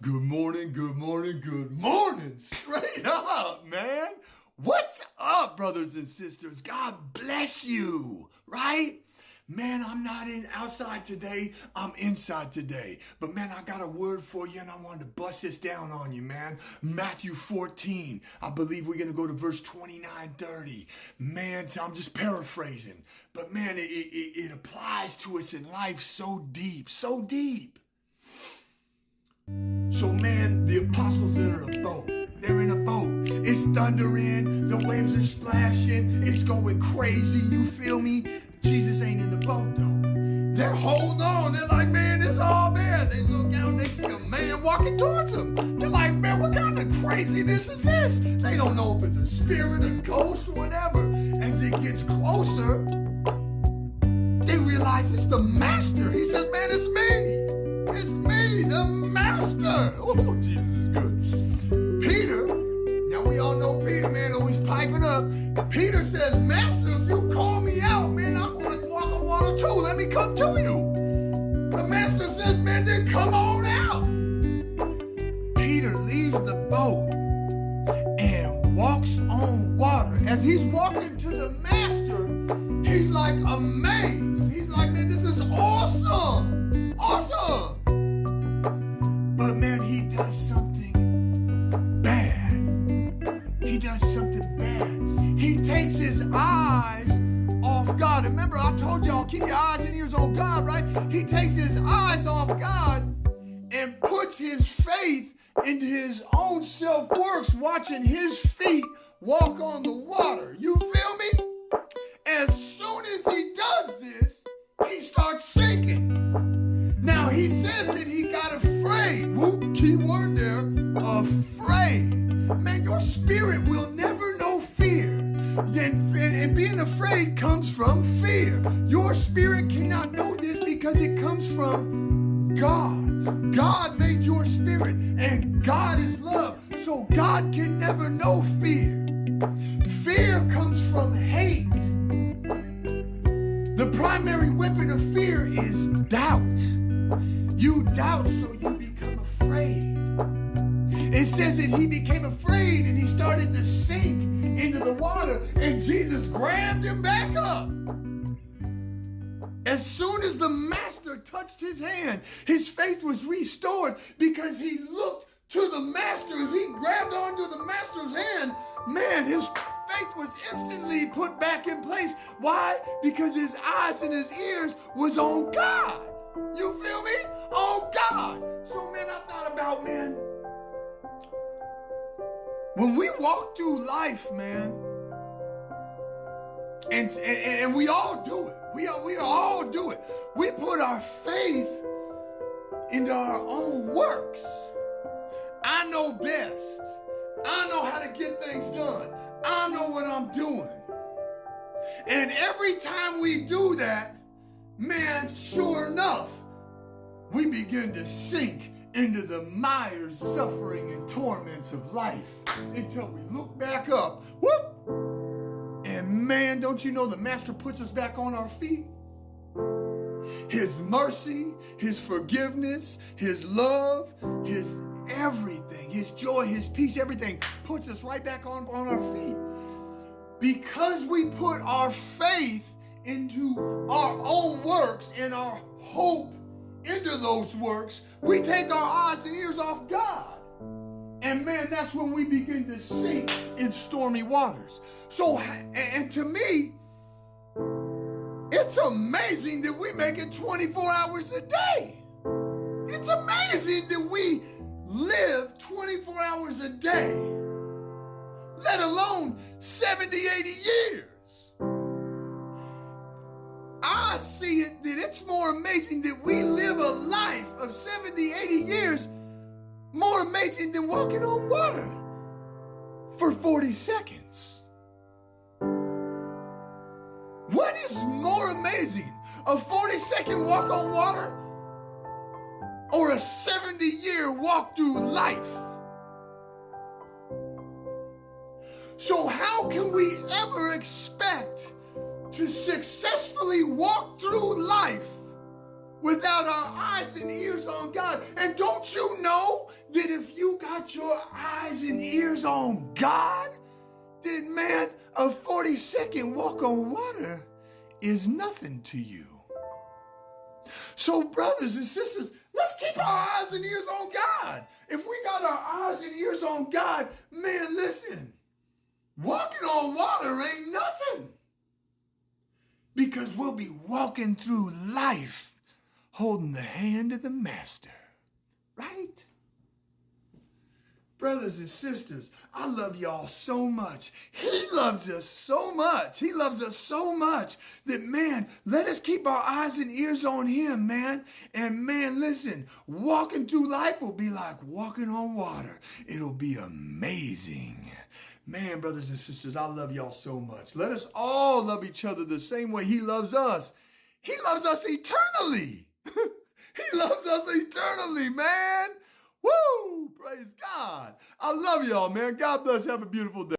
Good morning, good morning, good morning. Straight up, man. What's up, brothers and sisters? God bless you, right? Man, I'm not outside today. I'm inside today. But man, I got a word for you and I wanted to bust this down on you, man. Matthew 14. I believe we're going to go to verse 29, 30. Man, so I'm just paraphrasing. But man, it applies to us in life so deep, so deep. So man, the apostles are in a boat. They're in a boat. It's thundering. The waves are splashing. It's going crazy. You feel me? Jesus ain't in the boat though. They're holding on. They're like, man, it's all bad. They look out. They see a man walking towards them. They're like, man, what kind of craziness is this? They don't know if it's a spirit, a ghost, or whatever. As it gets closer, they realize it's the master. He says, man, it's me. It's me, the master. Oh, Jesus is good. Peter, now we all know Peter, man, always piping up. Peter says, Master, if you call me out, man, I'm going to walk on water too. Let me come to you. The master says, man, then come on out. Peter leaves the boat and walks on water. As he's walking to the master, he's like amazed. He's like, man, this is awesome. Awesome. But man, he does something bad. He does something bad. He takes his eyes off God. Remember, I told y'all, keep your eyes and ears on God, right? He takes his eyes off God and puts his faith into his own self-works, watching his feet walk on the water. You feel me? As soon as he does this, he starts sinking. Now, he says that he got afraid. Whoop, key word there, afraid. Man, your spirit will never know fear. And being afraid comes from fear. Your spirit cannot know this because it comes from God. God made your spirit, and God is love. So God can never know fear. Fear comes from hate. The primary weapon of fear is doubt. You doubt, so you become afraid. It says that he became afraid and he started to sink into the water, and Jesus grabbed him back up. As soon as the master touched his hand, his faith was restored because he looked to the master. As he grabbed onto the master's hand, man, his faith was instantly put back in place. Why? Because his eyes and his ears was on God. You feel me? On God. So, man, I thought about, man, when we walk through life, man, and we all do it. We all do it. We put our faith into our own works. I know best. I know how to get things done. I know what I'm doing. And every time we do that, man, sure enough, we begin to sink into the mires, suffering, and torments of life until we look back up. Whoop! And man, don't you know the master puts us back on our feet? His mercy, his forgiveness, his love, his everything, his joy, his peace, everything puts us right back on our feet. Because we put our faith into our own works and our hope into those works, we take our eyes and ears off God. And man, that's when we begin to sink in stormy waters. So, and to me, it's amazing that we make it 24 hours a day. It's amazing that we live 24 hours a day, let alone 70, 80 years. I see it that it's more amazing that we live a life of 70, 80 years, more amazing than walking on water for 40 seconds. What is more amazing, a 40-second walk on water or a 70-year walk through life? So how can we ever expect to successfully walk through life without our eyes and ears on God? And don't you know that if you got your eyes and ears on God, then man, a 40-second walk on water is nothing to you. So brothers and sisters, let's keep our eyes and ears on God. If we got our eyes and ears on God, man, listen, walking on water ain't nothing. Because we'll be walking through life holding the hand of the master, right? Brothers and sisters, I love y'all so much. He loves us so much. He loves us so much that, man, let us keep our eyes and ears on him, man. And, man, listen, walking through life will be like walking on water. It'll be amazing. Man, brothers and sisters, I love y'all so much. Let us all love each other the same way he loves us. He loves us eternally. He loves us eternally, man. Woo! Praise God. I love y'all, man. God bless. Have a beautiful day.